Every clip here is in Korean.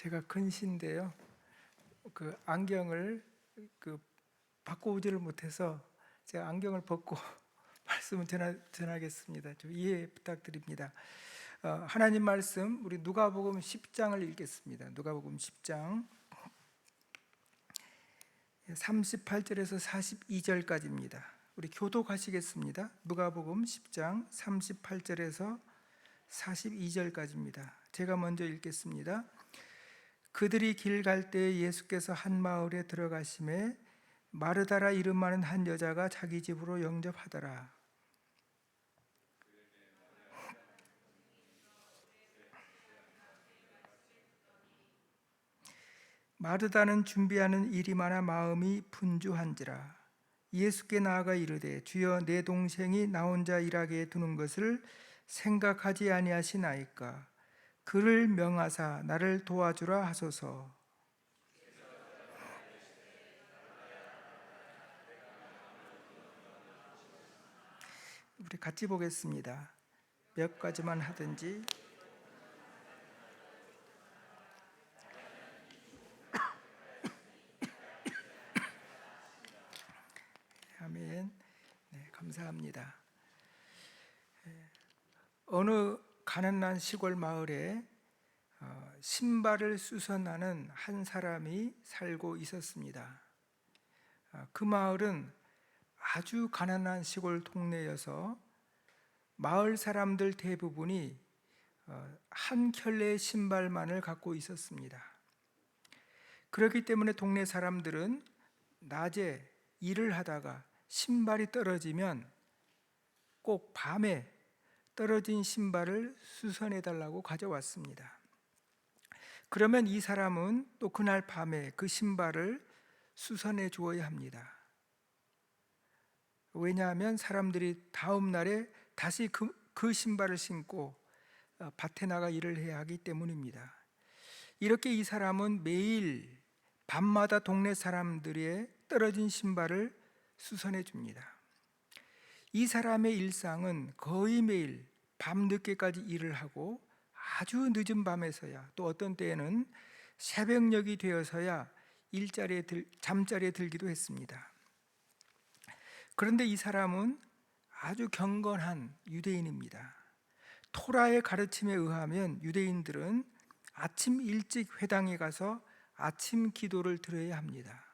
제가 근시인데요. 그 안경을 바꿔오지를 못해서 제가 안경을 벗고 말씀을 전하겠습니다. 좀 이해 부탁드립니다. 하나님 말씀 우리 누가복음 10장을 읽겠습니다. 누가복음 10장 38절에서 42절까지입니다. 우리 교독하시겠습니다. 누가복음 10장 38절에서 42절까지입니다. 제가 먼저 읽겠습니다. 그들이 길 갈 때 예수께서 한 마을에 들어가심에 마르다라 이름하는 한 여자가 자기 집으로 영접하더라. 마르다는 준비하는 일이 많아 마음이 분주한지라. 예수께 나아가 이르되 주여 내 동생이 나 혼자 일하게 두는 것을 생각하지 아니하시나이까. 그를 명하사 나를 도와주라 하소서. 우리 같이 보겠습니다. 몇 가지만 하든지. 아멘. 네, 감사합니다. 어느 가난한 시골 마을에 신발을 수선하는 한 사람이 살고 있었습니다. 그 마을은 아주 가난한 시골 동네여서 마을 사람들 대부분이 한 켤레의 신발만을 갖고 있었습니다. 그렇기 때문에 동네 사람들은 낮에 일을 하다가 신발이 떨어지면 꼭 밤에 떨어진 신발을 수선해 달라고 가져왔습니다. 그러면 이 사람은 또 그날 밤에 그 신발을 수선해 주어야 합니다. 왜냐하면 사람들이 다음 날에 다시 그 신발을 신고 밭에 나가 일을 해야 하기 때문입니다. 이렇게 이 사람은 매일 밤마다 동네 사람들의 떨어진 신발을 수선해 줍니다. 이 사람의 일상은 거의 매일 밤늦게까지 일을 하고 아주 늦은 밤에서야, 또 어떤 때에는 새벽녘이 되어서야 잠자리에 들기도 했습니다. 그런데 이 사람은 아주 경건한 유대인입니다. 토라의 가르침에 의하면 유대인들은 아침 일찍 회당에 가서 아침 기도를 드려야 합니다.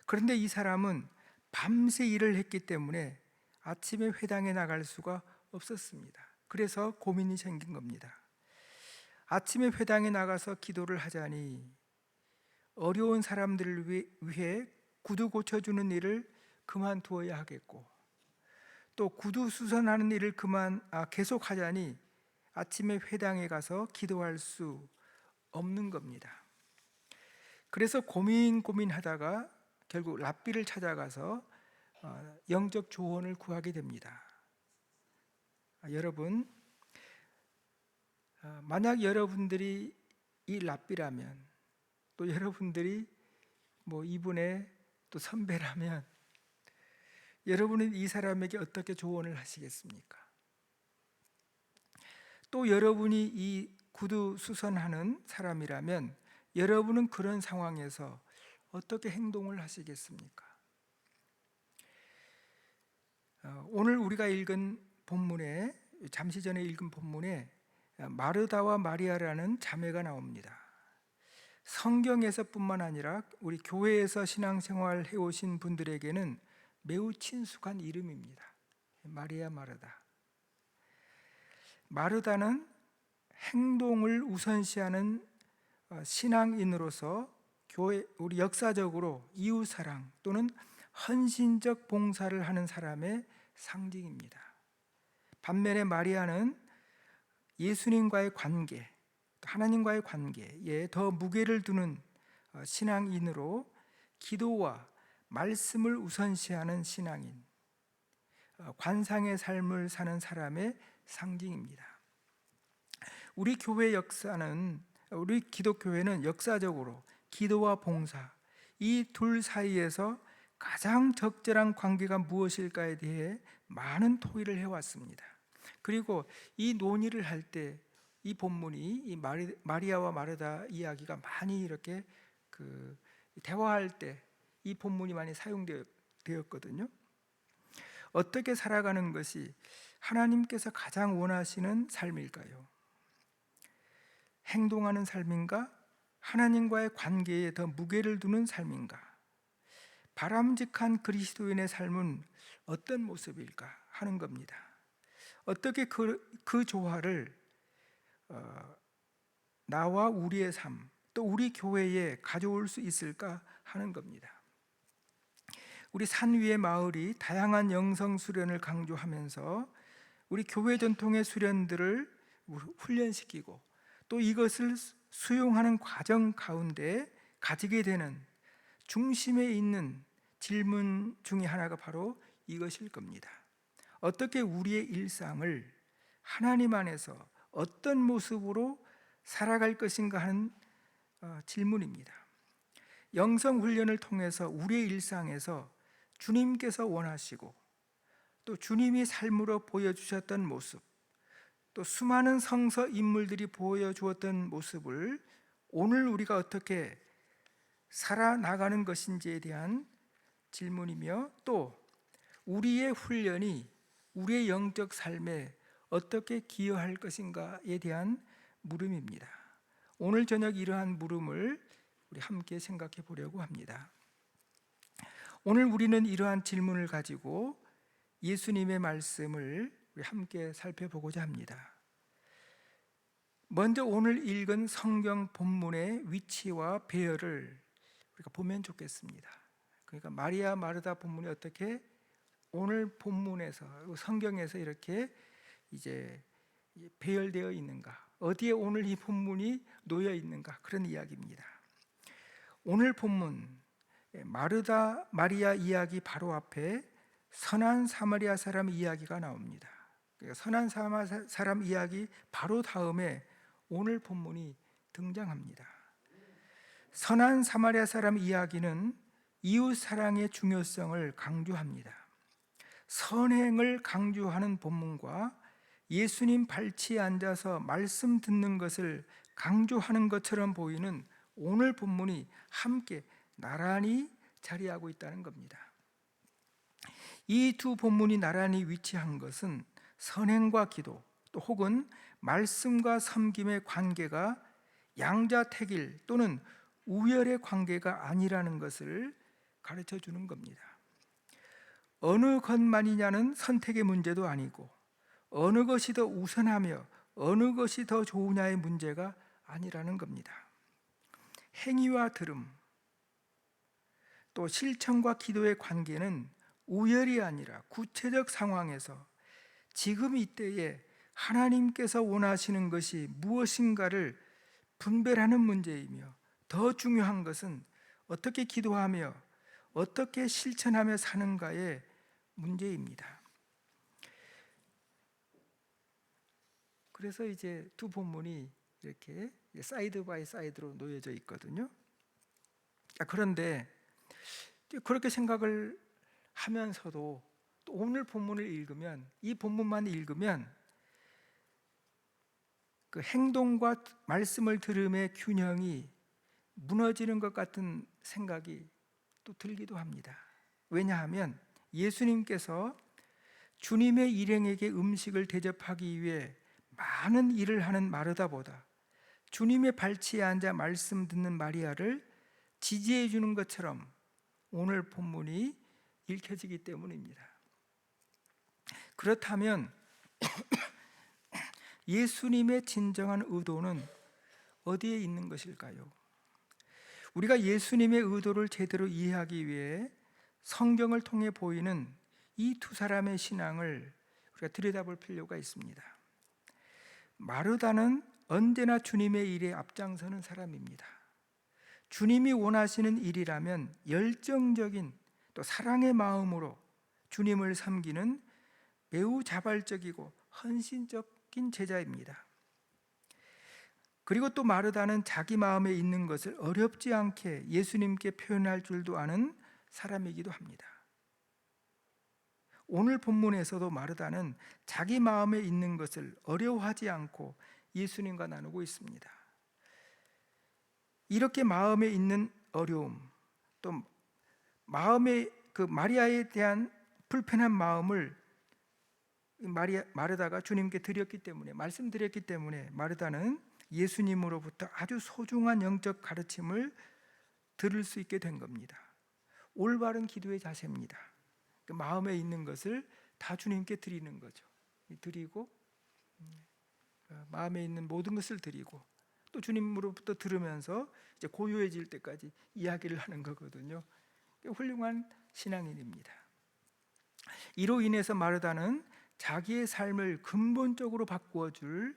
그런데 이 사람은 밤새 일을 했기 때문에 아침에 회당에 나갈 수가 없었습니다. 그래서 고민이 생긴 겁니다. 아침에 회당에 나가서 기도를 하자니 어려운 사람들을 위해 구두 고쳐주는 일을 그만두어야 하겠고, 또 구두 수선하는 일을 계속하자니 아침에 회당에 가서 기도할 수 없는 겁니다. 그래서 고민하다가 결국 랍비를 찾아가서 영적 조언을 구하게 됩니다. 여러분, 만약 여러분들이 이 랍비라면, 또 여러분들이 이분의 또 선배라면, 여러분은 이 사람에게 어떻게 조언을 하시겠습니까? 또 여러분이 이 구두 수선하는 사람이라면 여러분은 그런 상황에서 어떻게 행동을 하시겠습니까? 오늘 우리가 읽은 본문에, 잠시 전에 읽은 본문에 마르다와 마리아라는 자매가 나옵니다. 성경에서뿐만 아니라 우리 교회에서 신앙생활 해오신 분들에게는 매우 친숙한 이름입니다. 마리아, 마르다. 마르다는 행동을 우선시하는 신앙인으로서 우리 역사적으로 이웃사랑 또는 헌신적 봉사를 하는 사람의 상징입니다. 반면에 마리아는 예수님과의 관계, 하나님과의 관계에 더 무게를 두는 신앙인으로 기도와 말씀을 우선시하는 신앙인, 관상의 삶을 사는 사람의 상징입니다. 우리 기독교회는 역사적으로 기도와 봉사, 이 둘 사이에서 가장 적절한 관계가 무엇일까에 대해 많은 토의를 해왔습니다. 그리고 이 논의를 할 때 이 본문이 이 마리아와 마르다 이야기가 많이 이렇게 대화할 때 이 본문이 많이 사용되었거든요. 어떻게 살아가는 것이 하나님께서 가장 원하시는 삶일까요? 행동하는 삶인가? 하나님과의 관계에 더 무게를 두는 삶인가? 바람직한 그리스도인의 삶은 어떤 모습일까 하는 겁니다. 어떻게 그 조화를 나와 우리의 삶, 또 우리 교회에 가져올 수 있을까 하는 겁니다. 우리 산 위의 마을이 다양한 영성 수련을 강조하면서 우리 교회 전통의 수련들을 훈련시키고 또 이것을 수용하는 과정 가운데 가지게 되는 중심에 있는 질문 중에 하나가 바로 이것일 겁니다. 어떻게 우리의 일상을 하나님 안에서 어떤 모습으로 살아갈 것인가 하는 질문입니다. 영성 훈련을 통해서 우리의 일상에서 주님께서 원하시고 또 주님이 삶으로 보여주셨던 모습, 또 수많은 성서 인물들이 보여주었던 모습을 오늘 우리가 어떻게 살아나가는 것인지에 대한 질문이며, 또 우리의 훈련이 우리의 영적 삶에 어떻게 기여할 것인가에 대한 물음입니다. 오늘 저녁 이러한 물음을 우리 함께 생각해 보려고 합니다. 오늘 우리는 이러한 질문을 가지고 예수님의 말씀을 우리 함께 살펴보고자 합니다. 먼저 오늘 읽은 성경 본문의 위치와 배열을 우리가 보면 좋겠습니다. 그러니까 마리아 마르다 본문이 어떻게 오늘 본문에서 성경에서 이렇게 이제 배열되어 있는가, 어디에 오늘 이 본문이 놓여 있는가, 그런 이야기입니다. 오늘 본문 마리아 이야기 바로 앞에 선한 사마리아 사람 이야기가 나옵니다. 그러니까 선한 사람 이야기 바로 다음에 오늘 본문이 등장합니다. 선한 사마리아 사람 이야기는 이웃 사랑의 중요성을 강조합니다. 선행을 강조하는 본문과 예수님 발치에 앉아서 말씀 듣는 것을 강조하는 것처럼 보이는 오늘 본문이 함께 나란히 자리하고 있다는 겁니다. 이 두 본문이 나란히 위치한 것은 선행과 기도, 또 혹은 말씀과 섬김의 관계가 양자택일 또는 우열의 관계가 아니라는 것을 가르쳐 주는 겁니다. 어느 것만이냐는 선택의 문제도 아니고, 어느 것이 더 우선하며 어느 것이 더 좋으냐의 문제가 아니라는 겁니다. 행위와 들음, 또 실천과 기도의 관계는 우열이 아니라 구체적 상황에서 지금 이때에 하나님께서 원하시는 것이 무엇인가를 분별하는 문제이며, 더 중요한 것은 어떻게 기도하며 어떻게 실천하며 사는가의 문제입니다. 그래서 이제 두 본문이 이렇게 사이드 바이 사이드로 놓여져 있거든요. 그런데 그렇게 생각을 하면서도 또 오늘 본문을 읽으면, 이 본문만 읽으면 그 행동과 말씀을 들음의 균형이 무너지는 것 같은 생각이 또 들기도 합니다. 왜냐하면 예수님께서 주님의 일행에게 음식을 대접하기 위해 많은 일을 하는 마르다보다 주님의 발치에 앉아 말씀 듣는 마리아를 지지해 주는 것처럼 오늘 본문이 읽혀지기 때문입니다. 그렇다면 예수님의 진정한 의도는 어디에 있는 것일까요? 우리가 예수님의 의도를 제대로 이해하기 위해 성경을 통해 보이는 이 두 사람의 신앙을 우리가 들여다볼 필요가 있습니다. 마르다는 언제나 주님의 일에 앞장서는 사람입니다. 주님이 원하시는 일이라면 열정적인 또 사랑의 마음으로 주님을 섬기는 매우 자발적이고 헌신적인 제자입니다. 그리고 또 마르다는 자기 마음에 있는 것을 어렵지 않게 예수님께 표현할 줄도 아는 사람이기도 합니다. 오늘 본문에서도 마르다는 자기 마음에 있는 것을 어려워하지 않고 예수님과 나누고 있습니다. 이렇게 마음에 있는 어려움, 또 마음의 그 마리아에 대한 불편한 마음을 마르다가 주님께 드렸기 때문에, 말씀드렸기 때문에 마르다는 예수님으로부터 아주 소중한 영적 가르침을 들을 수 있게 된 겁니다. 올바른 기도의 자세입니다. 그 마음에 있는 것을 다 주님께 드리는 거죠. 드리고 마음에 있는 모든 것을 드리고 또 주님으로부터 들으면서 이제 고요해질 때까지 이야기를 하는 거거든요. 훌륭한 신앙인입니다. 이로 인해서 마르다는 자기의 삶을 근본적으로 바꾸어 줄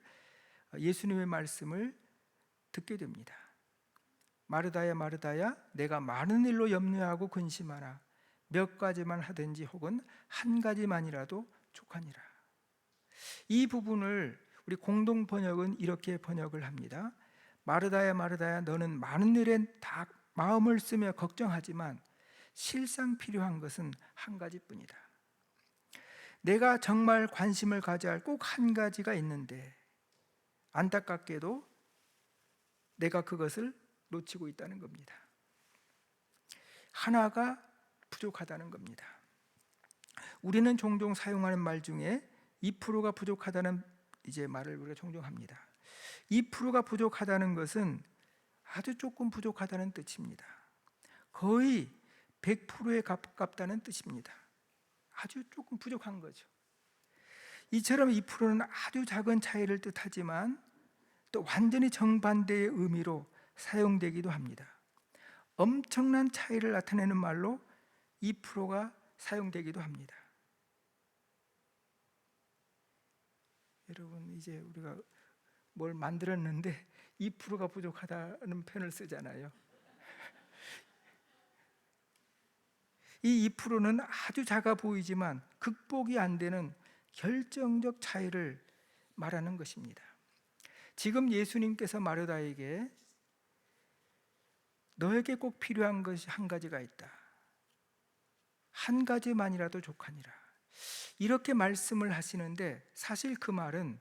예수님의 말씀을 듣게 됩니다. 마르다야 마르다야, 내가 많은 일로 염려하고 근심하나 몇 가지만 하든지 혹은 한 가지만이라도 족하니라. 이 부분을 우리 공동 번역은 이렇게 번역을 합니다. 마르다야 마르다야, 너는 많은 일에 다 마음을 쓰며 걱정하지만 실상 필요한 것은 한 가지뿐이다. 내가 정말 관심을 가져야 할 꼭 한 가지가 있는데 안타깝게도 내가 그것을 놓치고 있다는 겁니다. 하나가 부족하다는 겁니다. 우리는 종종 사용하는 말 중에 2%가 부족하다는 이제 말을 우리가 종종 합니다. 2%가 부족하다는 것은 아주 조금 부족하다는 뜻입니다. 거의 100%에 가깝다는 뜻입니다. 아주 조금 부족한 거죠. 이처럼 2%는 아주 작은 차이를 뜻하지만 또 완전히 정반대의 의미로 사용되기도 합니다. 엄청난 차이를 나타내는 말로 2%가 사용되기도 합니다. 여러분, 이제 우리가 뭘 만들었는데 2%가 부족하다는 표현을 쓰잖아요. 이 2%는 아주 작아 보이지만 극복이 안 되는 결정적 차이를 말하는 것입니다. 지금 예수님께서 마르다에게 너에게 꼭 필요한 것이 한 가지가 있다. 한 가지만이라도 족하니라. 이렇게 말씀을 하시는데 사실 그 말은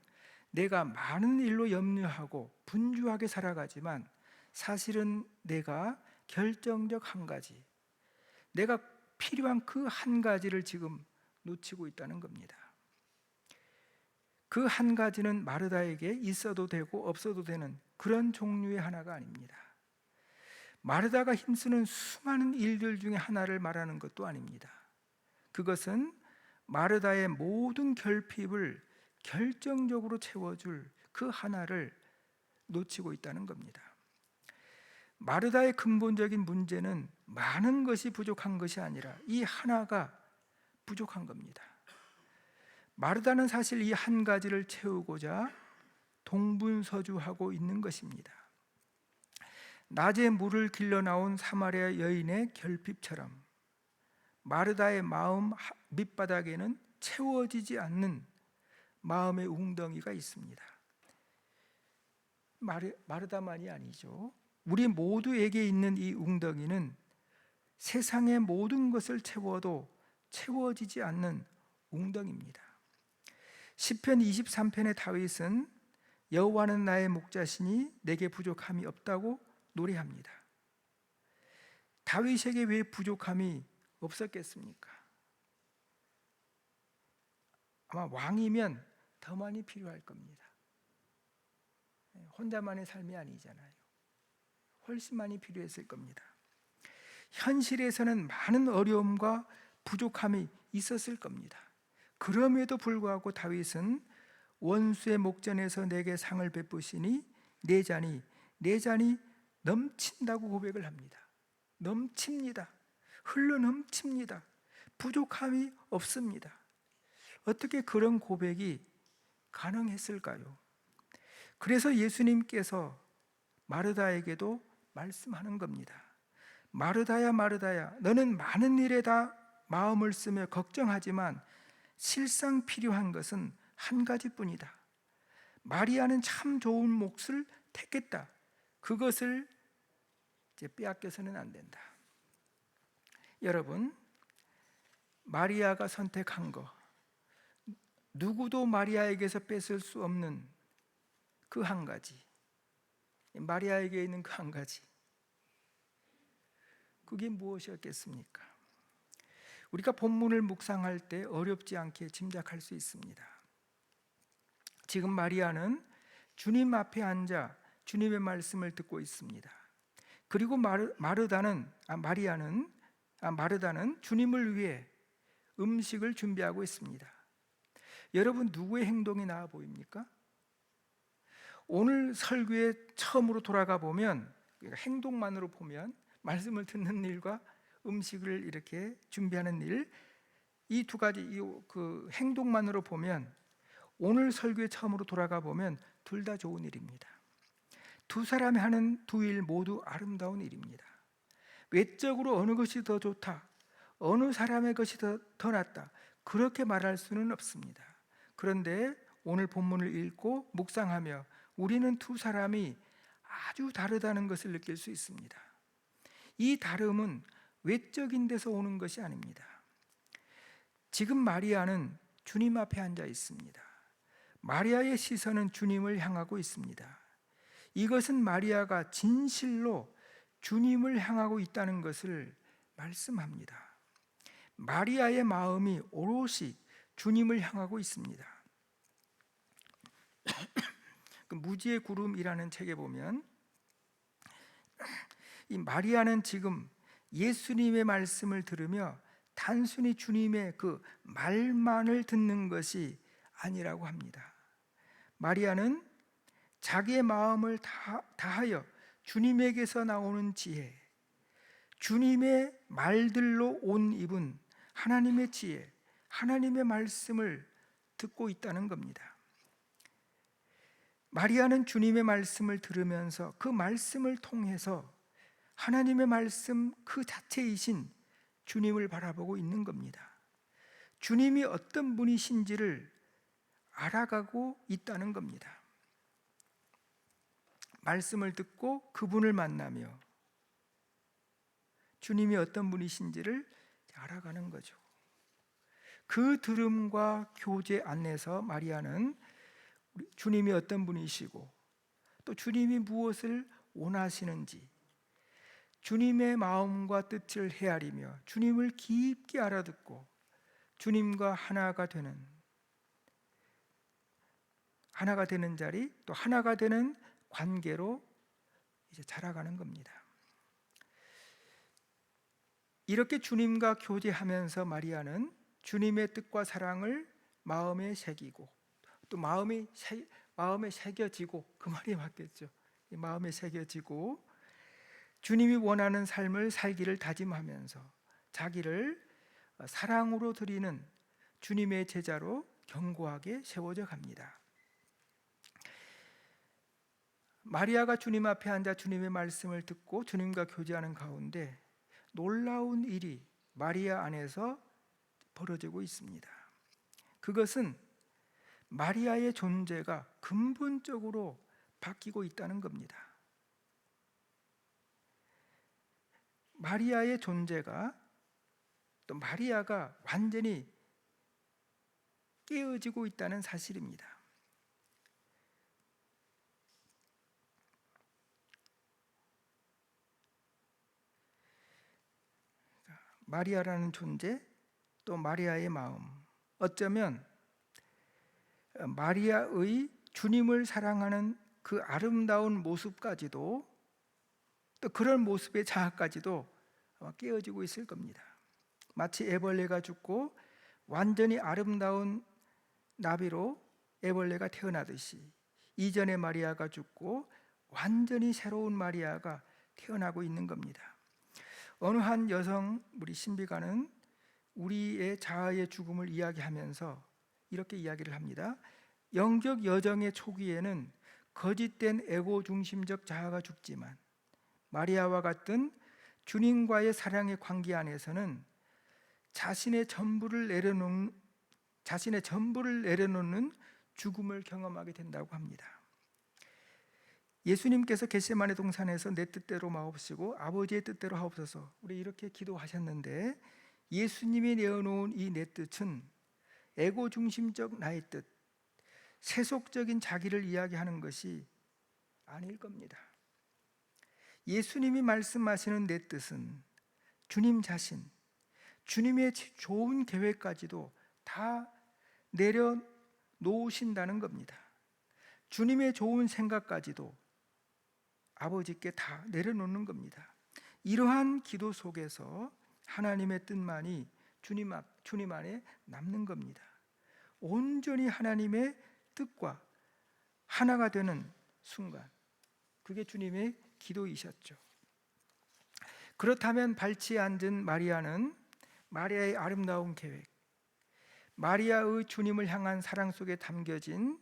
내가 많은 일로 염려하고 분주하게 살아가지만 사실은 내가 결정적 한 가지, 내가 필요한 그 한 가지를 지금 놓치고 있다는 겁니다. 그 한 가지는 마르다에게 있어도 되고 없어도 되는 그런 종류의 하나가 아닙니다. 마르다가 힘쓰는 수많은 일들 중에 하나를 말하는 것도 아닙니다. 그것은 마르다의 모든 결핍을 결정적으로 채워줄 그 하나를 놓치고 있다는 겁니다. 마르다의 근본적인 문제는 많은 것이 부족한 것이 아니라 이 하나가 부족한 겁니다. 마르다는 사실 이 한 가지를 채우고자 동분서주하고 있는 것입니다. 낮에 물을 길러 나온 사마리아 여인의 결핍처럼 마르다의 마음 밑바닥에는 채워지지 않는 마음의 웅덩이가 있습니다. 마르다만이 아니죠. 우리 모두에게 있는 이 웅덩이는 세상의 모든 것을 채워도 채워지지 않는 웅덩이입니다. 시편 23편의 다윗은 여호와는 나의 목자시니 내게 부족함이 없다고 노래합니다. 다윗에게 왜 부족함이 없었겠습니까? 아마 왕이면 더 많이 필요할 겁니다. 혼자만의 삶이 아니잖아요. 훨씬 많이 필요했을 겁니다. 현실에서는 많은 어려움과 부족함이 있었을 겁니다. 그럼에도 불구하고 다윗은 원수의 목전에서 내게 상을 베푸시니 내 잔이 넘친다고 고백을 합니다. 넘칩니다. 흘러 넘칩니다. 부족함이 없습니다. 어떻게 그런 고백이 가능했을까요? 그래서 예수님께서 마르다에게도 말씀하는 겁니다. 마르다야 마르다야, 너는 많은 일에 다 마음을 쓰며 걱정하지만 실상 필요한 것은 한 가지뿐이다. 마리아는 참 좋은 몫을 택했다. 그것을 이제 빼앗겨서는 안 된다. 여러분, 마리아가 선택한 거, 누구도 마리아에게서 뺏을 수 없는 그 한 가지, 마리아에게 있는 그 한 가지, 그게 무엇이었겠습니까? 우리가 본문을 묵상할 때 어렵지 않게 짐작할 수 있습니다. 지금 마리아는 주님 앞에 앉아 주님의 말씀을 듣고 있습니다. 그리고 마리아는 주님을 위해 음식을 준비하고 있습니다. 여러분, 누구의 행동이 나아 보입니까? 오늘 설교에 처음으로 돌아가 보면, 행동만으로 보면, 말씀을 듣는 일과 음식을 이렇게 준비하는 일, 이 두 가지 그 행동만으로 보면, 오늘 설교에 처음으로 돌아가 보면 둘 다 좋은 일입니다. 두 사람이 하는 두 일 모두 아름다운 일입니다. 외적으로 어느 것이 더 좋다, 어느 사람의 것이 더 낫다, 그렇게 말할 수는 없습니다. 그런데 오늘 본문을 읽고 묵상하며 우리는 두 사람이 아주 다르다는 것을 느낄 수 있습니다. 이 다름은 외적인 데서 오는 것이 아닙니다. 지금 마리아는 주님 앞에 앉아 있습니다. 마리아의 시선은 주님을 향하고 있습니다. 이것은 마리아가 진실로 주님을 향하고 있다는 것을 말씀합니다. 마리아의 마음이 오롯이 주님을 향하고 있습니다. 그 무지의 구름이라는 책에 보면 이 마리아는 지금 예수님의 말씀을 들으며 단순히 주님의 그 말만을 듣는 것이 아니라고 합니다. 마리아는 자기의 마음을 다하여 주님에게서 나오는 지혜, 주님의 말들로 온 입은 하나님의 지혜, 하나님의 말씀을 듣고 있다는 겁니다. 마리아는 주님의 말씀을 들으면서 그 말씀을 통해서 하나님의 말씀 그 자체이신 주님을 바라보고 있는 겁니다. 주님이 어떤 분이신지를 알아가고 있다는 겁니다. 말씀을 듣고 그분을 만나며 주님이 어떤 분이신지를 알아가는 거죠. 그 들음과 교제 안에서 마리아는 주님이 어떤 분이시고 또 주님이 무엇을 원하시는지, 주님의 마음과 뜻을 헤아리며 주님을 깊게 알아듣고 주님과 하나가 되는 자리, 또 하나가 되는 관계로 이제 자라가는 겁니다. 이렇게 주님과 교제하면서 마리아는 주님의 뜻과 사랑을 마음에 새기고, 또 마음에 새겨지고, 그 말이 맞겠죠. 마음에 새겨지고 주님이 원하는 삶을 살기를 다짐하면서 자기를 사랑으로 드리는 주님의 제자로 견고하게 세워져 갑니다. 마리아가 주님 앞에 앉아 주님의 말씀을 듣고 주님과 교제하는 가운데 놀라운 일이 마리아 안에서 벌어지고 있습니다. 그것은 마리아의 존재가 근본적으로 바뀌고 있다는 겁니다. 마리아의 존재가, 또 마리아가 완전히 깨어지고 있다는 사실입니다. 마리아라는 존재, 또 마리아의 마음, 어쩌면 마리아의 주님을 사랑하는 그 아름다운 모습까지도, 또 그런 모습의 자아까지도 깨어지고 있을 겁니다. 마치 애벌레가 죽고 완전히 아름다운 나비로 애벌레가 태어나듯이 이전의 마리아가 죽고 완전히 새로운 마리아가 태어나고 있는 겁니다. 어느 한 여성 우리 신비가는 우리의 자아의 죽음을 이야기하면서 이렇게 이야기를 합니다. 영적 여정의 초기에는 거짓된 에고 중심적 자아가 죽지만 마리아와 같은 주님과의 사랑의 관계 안에서는 자신의 전부를 내려놓는 죽음을 경험하게 된다고 합니다. 예수님께서 겟세마네 동산에서 내 뜻대로 마옵시고 아버지의 뜻대로 하옵소서, 우리 이렇게 기도하셨는데, 예수님이 내어놓은 이 내 뜻은 에고 중심적 나의 뜻, 세속적인 자기를 이야기하는 것이 아닐 겁니다. 예수님이 말씀하시는 내 뜻은 주님 자신, 주님의 좋은 계획까지도 다 내려놓으신다는 겁니다. 주님의 좋은 생각까지도 아버지께 다 내려놓는 겁니다. 이러한 기도 속에서 하나님의 뜻만이 주님 안에 남는 겁니다. 온전히 하나님의 뜻과 하나가 되는 순간, 그게 주님의 기도이셨죠. 그렇다면 발치에 앉은 마리아는 마리아의 아름다운 계획, 마리아의 주님을 향한 사랑 속에 담겨진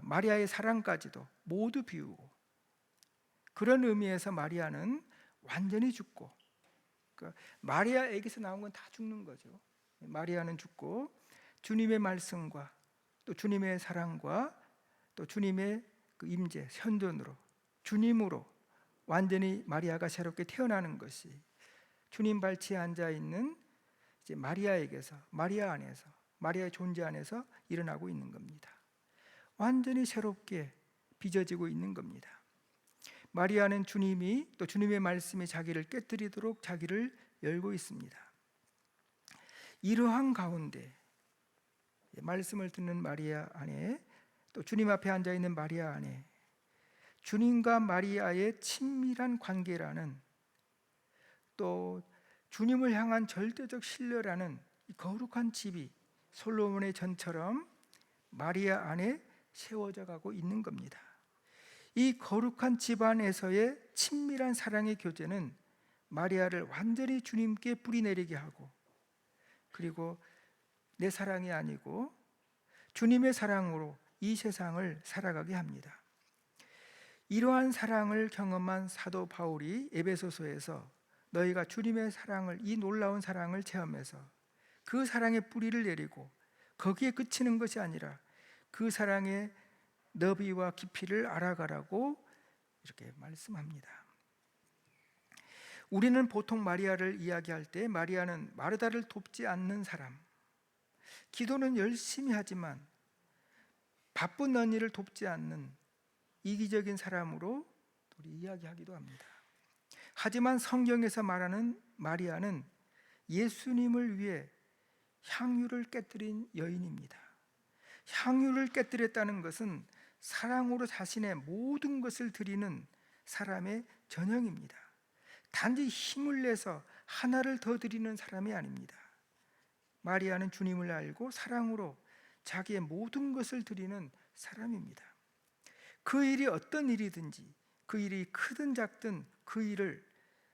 마리아의 사랑까지도 모두 비우고, 그런 의미에서 마리아는 완전히 죽고, 그러니까 마리아에게서 나온 건 다 죽는 거죠. 마리아는 죽고 주님의 말씀과 또 주님의 사랑과 또 주님의 그 임재, 현존으로, 주님으로 완전히 마리아가 새롭게 태어나는 것이 주님 발치에 앉아 있는 이제 마리아에게서, 마리아 안에서, 마리아의 존재 안에서 일어나고 있는 겁니다. 완전히 새롭게 빚어지고 있는 겁니다. 마리아는 주님이 또 주님의 말씀이 자기를 깨뜨리도록 자기를 열고 있습니다. 이러한 가운데 말씀을 듣는 마리아 안에, 또 주님 앞에 앉아 있는 마리아 안에 주님과 마리아의 친밀한 관계라는, 또 주님을 향한 절대적 신뢰라는 이 거룩한 집이 솔로몬의 전처럼 마리아 안에 세워져 가고 있는 겁니다. 이 거룩한 집안에서의 친밀한 사랑의 교제는 마리아를 완전히 주님께 뿌리내리게 하고, 그리고 내 사랑이 아니고 주님의 사랑으로 이 세상을 살아가게 합니다. 이러한 사랑을 경험한 사도 바울이 에베소서에서 너희가 주님의 사랑을, 이 놀라운 사랑을 체험해서 그 사랑의 뿌리를 내리고 거기에 그치는 것이 아니라 그 사랑의 너비와 깊이를 알아가라고 이렇게 말씀합니다. 우리는 보통 마리아를 이야기할 때 마리아는 마르다를 돕지 않는 사람, 기도는 열심히 하지만 바쁜 언니를 돕지 않는 이기적인 사람으로 우리 이야기하기도 합니다. 하지만 성경에서 말하는 마리아는 예수님을 위해 향유를 깨뜨린 여인입니다. 향유를 깨뜨렸다는 것은 사랑으로 자신의 모든 것을 드리는 사람의 전형입니다. 단지 힘을 내서 하나를 더 드리는 사람이 아닙니다. 마리아는 주님을 알고 사랑으로 자기의 모든 것을 드리는 사람입니다. 그 일이 어떤 일이든지, 그 일이 크든 작든 그 일을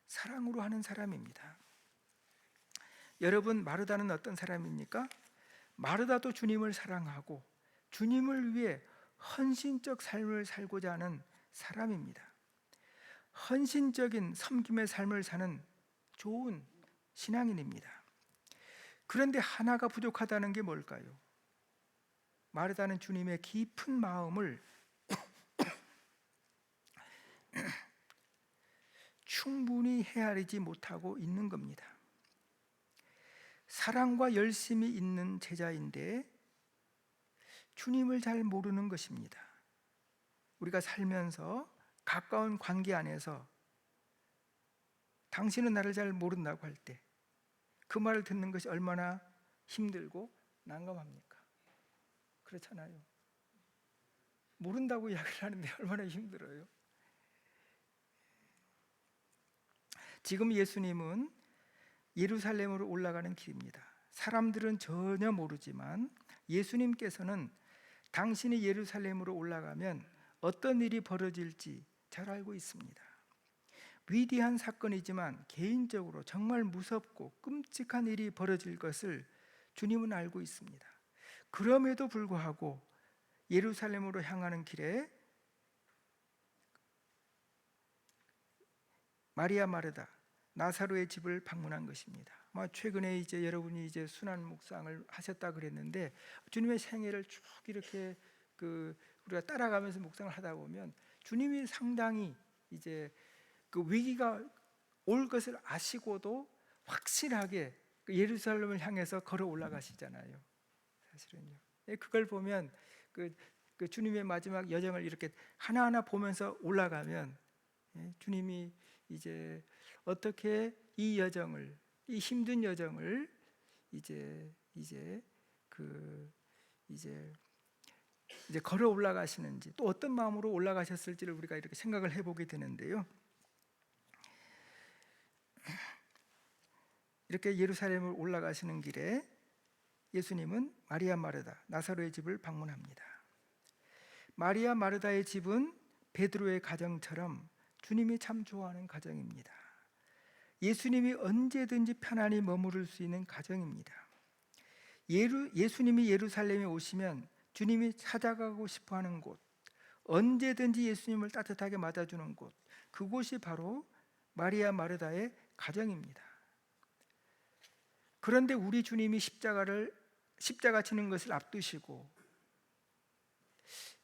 사랑으로 하는 사람입니다. 여러분, 마르다는 어떤 사람입니까? 마르다도 주님을 사랑하고 주님을 위해 헌신적 삶을 살고자 하는 사람입니다. 헌신적인 섬김의 삶을 사는 좋은 신앙인입니다. 그런데 하나가 부족하다는 게 뭘까요? 마르다는 주님의 깊은 마음을 충분히 헤아리지 못하고 있는 겁니다. 사랑과 열심이 있는 제자인데 주님을 잘 모르는 것입니다. 우리가 살면서 가까운 관계 안에서 당신은 나를 잘 모른다고 할 때 그 말을 듣는 것이 얼마나 힘들고 난감합니까? 그렇잖아요. 모른다고 이야기를 하는데 얼마나 힘들어요. 지금 예수님은 예루살렘으로 올라가는 길입니다. 사람들은 전혀 모르지만 예수님께서는 당신이 예루살렘으로 올라가면 어떤 일이 벌어질지 잘 알고 있습니다. 위대한 사건이지만 개인적으로 정말 무섭고 끔찍한 일이 벌어질 것을 주님은 알고 있습니다. 그럼에도 불구하고 예루살렘으로 향하는 길에 마리아 마르다 나사로의 집을 방문한 것입니다. 최근에 이제 여러분이 이제 순환 묵상을 하셨다 그랬는데 주님의 생애를 쭉 이렇게 우리가 따라가면서 묵상을 하다 보면 주님이 상당히 이제 그 위기가 올 것을 아시고도 확실하게 예루살렘을 향해서 걸어 올라가시잖아요. 사실은요. 그걸 보면 그 주님의 마지막 여정을 이렇게 하나하나 보면서 올라가면 주님이 이제 어떻게 이 여정을, 이 힘든 여정을 이제 걸어 올라가시는지, 또 어떤 마음으로 올라가셨을지를 우리가 이렇게 생각을 해보게 되는데요. 이렇게 예루살렘을 올라가시는 길에 예수님은 마리아 마르다 나사로의 집을 방문합니다. 마리아 마르다의 집은 베드로의 가정처럼 주님이 참 좋아하는 가정입니다. 예수님이 언제든지 편안히 머무를 수 있는 가정입니다. 예수님이 예루살렘에 오시면 주님이 찾아가고 싶어하는 곳, 언제든지 예수님을 따뜻하게 맞아주는 곳, 그곳이 바로 마리아 마르다의 가정입니다. 그런데 우리 주님이 십자가 지는 것을 앞두시고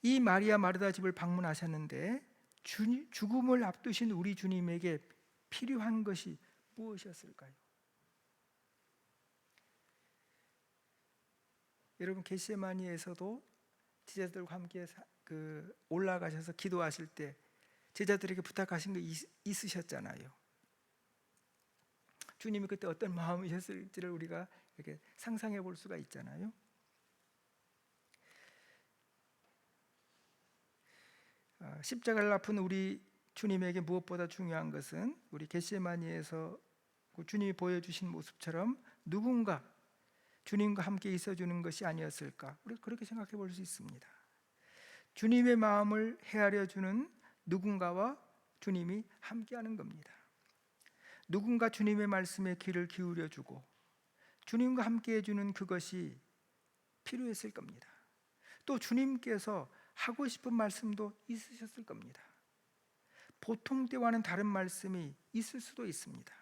이 마리아 마르다 집을 방문하셨는데 죽음을 앞두신 우리 주님에게 필요한 것이 무엇이었을까요? 여러분, 겟세마니에서도 제자들과 함께 올라가셔서 기도하실 때 제자들에게 부탁하신 거 있으셨잖아요. 주님이 그때 어떤 마음이셨을지를 우리가 이렇게 상상해 볼 수가 있잖아요. 십자가를 아픈 우리 주님에게 무엇보다 중요한 것은 우리 겟세마니에서 주님이 보여주신 모습처럼 누군가 주님과 함께 있어주는 것이 아니었을까, 우리가 그렇게 생각해 볼 수 있습니다. 주님의 마음을 헤아려 주는 누군가와 주님이 함께하는 겁니다. 누군가 주님의 말씀에 귀를 기울여 주고 주님과 함께 해주는 그것이 필요했을 겁니다. 또 주님께서 하고 싶은 말씀도 있으셨을 겁니다. 보통 때와는 다른 말씀이 있을 수도 있습니다.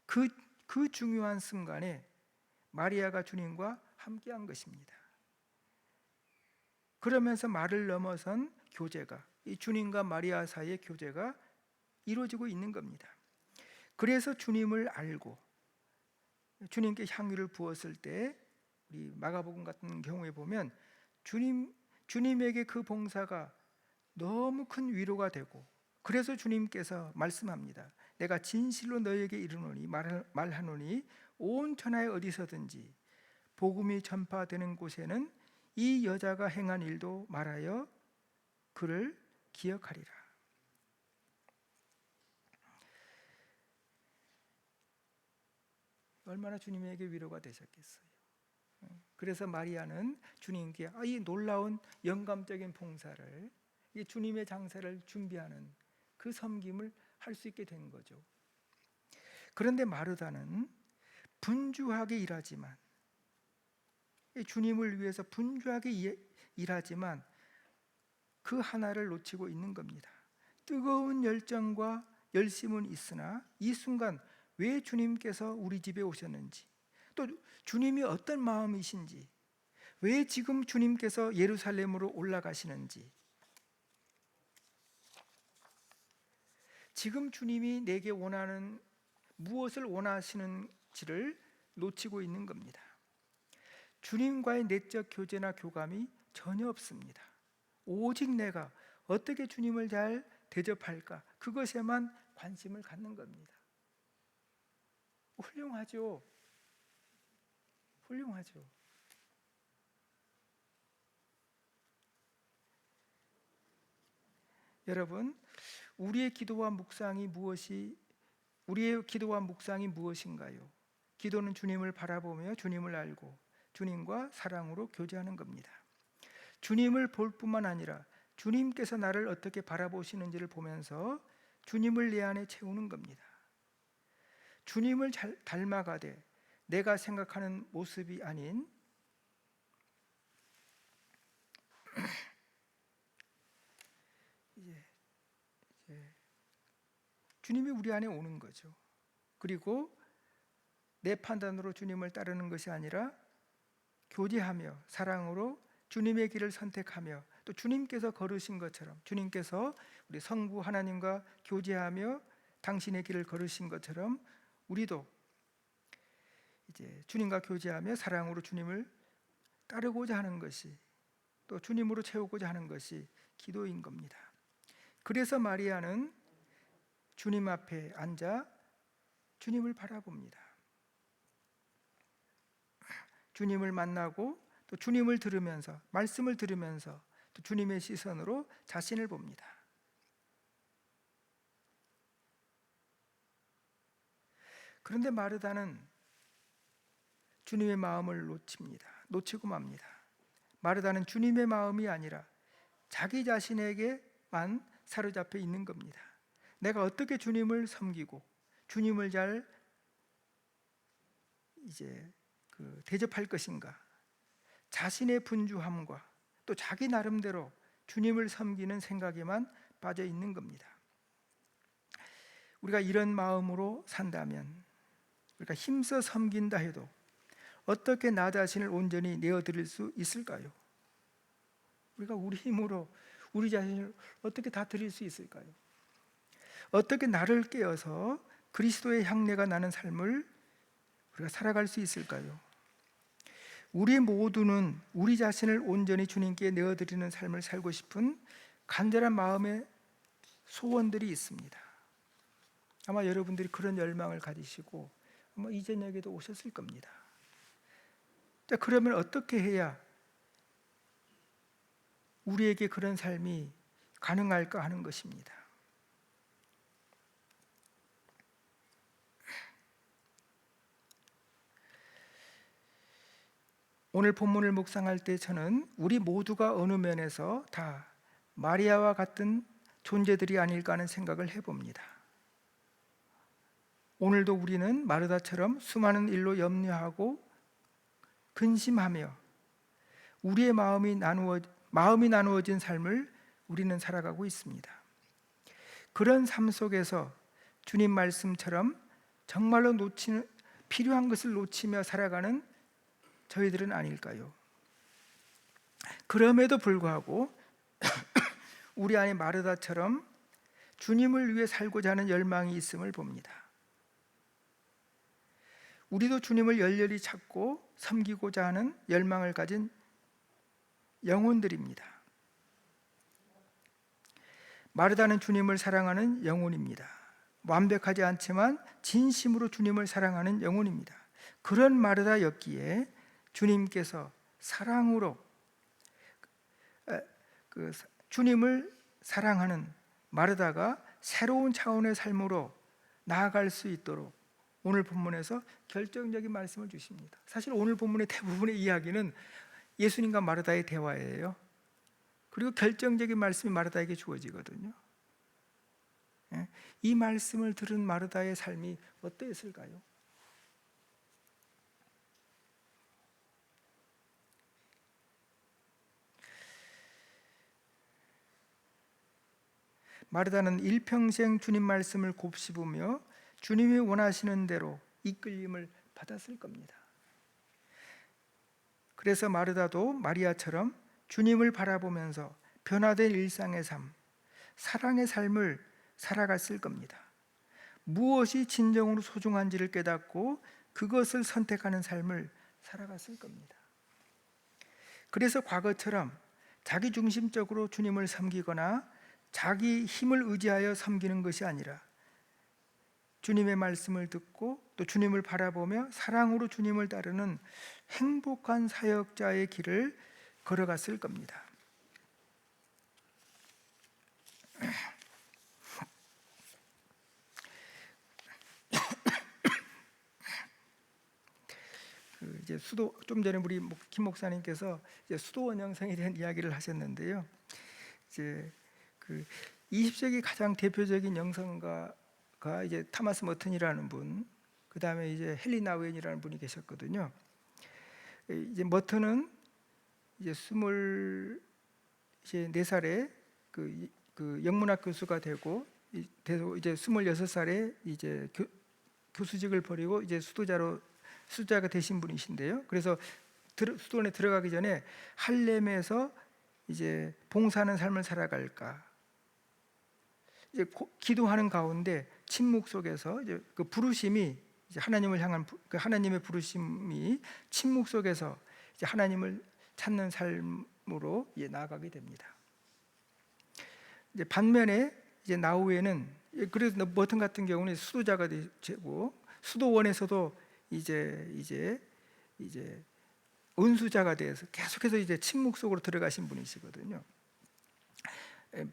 그 중요한 순간에 마리아가 주님과 함께한 것입니다. 그러면서 말을 넘어선 교제가, 이 주님과 마리아 사이의 교제가 이루어지고 있는 겁니다. 그래서 주님을 알고 주님께 향유를 부었을 때 우리 마가복음 같은 경우에 보면 주님에게 그 봉사가 너무 큰 위로가 되고, 그래서 주님께서 말씀합니다. 내가 진실로 너에게 이르노니 말하노니 온 천하에 어디서든지 복음이 전파되는 곳에는 이 여자가 행한 일도 말하여 그를 기억하리라. 얼마나 주님에게 위로가 되셨겠어요. 그래서 마리아는 주님께 이 놀라운 영감적인 봉사를, 이 주님의 장사를 준비하는 그 섬김을 할 수 있게 된 거죠. 그런데 마르다는 분주하게 일하지만, 주님을 위해서 분주하게 일하지만 그 하나를 놓치고 있는 겁니다. 뜨거운 열정과 열심은 있으나 이 순간 왜 주님께서 우리 집에 오셨는지, 또 주님이 어떤 마음이신지, 왜 지금 주님께서 예루살렘으로 올라가시는지, 지금 주님이 내게 원하는 무엇을 원하시는지를 놓치고 있는 겁니다. 주님과의 내적 교제나 교감이 전혀 없습니다. 오직 내가 어떻게 주님을 잘 대접할까, 그것에만 관심을 갖는 겁니다. 훌륭하죠. 훌륭하죠. 여러분, 우리의 기도와 묵상이 무엇인가요? 기도는 주님을 바라보며 주님을 알고 주님과 사랑으로 교제하는 겁니다. 주님을 볼 뿐만 아니라 주님께서 나를 어떻게 바라보시는지를 보면서 주님을 내 안에 채우는 겁니다. 주님을 닮아가되 내가 생각하는 모습이 아닌 이제 주님이 우리 안에 오는 거죠. 그리고 내 판단으로 주님을 따르는 것이 아니라 교제하며 사랑으로 주님의 길을 선택하며, 또 주님께서 걸으신 것처럼, 주님께서 우리 성부 하나님과 교제하며 당신의 길을 걸으신 것처럼 우리도 이제 주님과 교제하며 사랑으로 주님을 따르고자 하는 것이 또 주님으로 채우고자 하는 것이 기도인 겁니다. 그래서 마리아는 주님 앞에 앉아 주님을 바라봅니다. 주님을 만나고 또 주님을 들으면서, 말씀을 들으면서 또 주님의 시선으로 자신을 봅니다. 그런데 마르다는 주님의 마음을 놓치고 맙니다. 마르다는 주님의 마음이 아니라 자기 자신에게만 사로잡혀 있는 겁니다. 내가 어떻게 주님을 섬기고 주님을 잘 대접할 것인가, 자신의 분주함과 또 자기 나름대로 주님을 섬기는 생각에만 빠져 있는 겁니다. 우리가 이런 마음으로 산다면, 우리가 힘써 섬긴다 해도 어떻게 나 자신을 온전히 내어드릴 수 있을까요? 우리가 우리 힘으로 우리 자신을 어떻게 다 드릴 수 있을까요? 어떻게 나를 깨어서 그리스도의 향내가 나는 삶을 우리가 살아갈 수 있을까요? 우리 모두는 우리 자신을 온전히 주님께 내어드리는 삶을 살고 싶은 간절한 마음의 소원들이 있습니다. 아마 여러분들이 그런 열망을 가지시고 아마 이 저녁에도 오셨을 겁니다. 자, 그러면 어떻게 해야 우리에게 그런 삶이 가능할까 하는 것입니다. 오늘 본문을 묵상할 때 저는 우리 모두가 어느 면에서 다 마리아와 같은 존재들이 아닐까 하는 생각을 해봅니다. 오늘도 우리는 마르다처럼 수많은 일로 염려하고 근심하며 우리의 마음이 나누어진 삶을 우리는 살아가고 있습니다. 그런 삶 속에서 주님 말씀처럼 정말로 필요한 것을 놓치며 살아가는 저희들은 아닐까요? 그럼에도 불구하고 우리 안에 마르다처럼 주님을 위해 살고자 하는 열망이 있음을 봅니다. 우리도 주님을 열렬히 찾고 섬기고자 하는 열망을 가진 영혼들입니다. 마르다는 주님을 사랑하는 영혼입니다. 완벽하지 않지만 진심으로 주님을 사랑하는 영혼입니다. 그런 마르다였기에 주님께서 사랑으로 주님을 사랑하는 마르다가 새로운 차원의 삶으로 나아갈 수 있도록 오늘 본문에서 결정적인 말씀을 주십니다. 사실 오늘 본문의 대부분의 이야기는 예수님과 마르다의 대화예요. 그리고 결정적인 말씀이 마르다에게 주어지거든요. 이 말씀을 들은 마르다의 삶이 어떠했을까요? 마르다는 일평생 주님 말씀을 곱씹으며 주님이 원하시는 대로 이끌림을 받았을 겁니다. 그래서 마르다도 마리아처럼 주님을 바라보면서 변화된 일상의 삶, 사랑의 삶을 살아갔을 겁니다. 무엇이 진정으로 소중한지를 깨닫고 그것을 선택하는 삶을 살아갔을 겁니다. 그래서 과거처럼 자기중심적으로 주님을 섬기거나 자기 힘을 의지하여 섬기는 것이 아니라 주님의 말씀을 듣고 또 주님을 바라보며 사랑으로 주님을 따르는 행복한 사역자의 길을 걸어갔을 겁니다. 이제 좀 전에 우리 김 목사님께서 이제 수도원 형성에 대한 이야기를 하셨는데요. 이제 20세기 가장 대표적인 영성가가 이제 타마스 머튼이라는 분, 그 다음에 이제 헨리 나우엔이라는 분이 계셨거든요. 이제 머튼은 이제 24살에 그 영문학 교수가 되고 이제 26살에 이제 교수직을 버리고 이제 수도자가 되신 분이신데요. 그래서 수도원에 들어가기 전에 할렘에서 이제 봉사하는 삶을 살아갈까 이제 기도하는 가운데 침묵 속에서 이제 그 부르심이 이제 하나님을 향한 그 하나님의 부르심이 침묵 속에서 이제 하나님을 찾는 삶 삶으로 나아가게 됩니다. 이제 반면에 이제 나우에는, 그래서 머튼 같은 경우는 수도자가 되고 수도원에서도 이제 은수자가 돼서 계속해서 이제 침묵 속으로 들어가신 분이시거든요.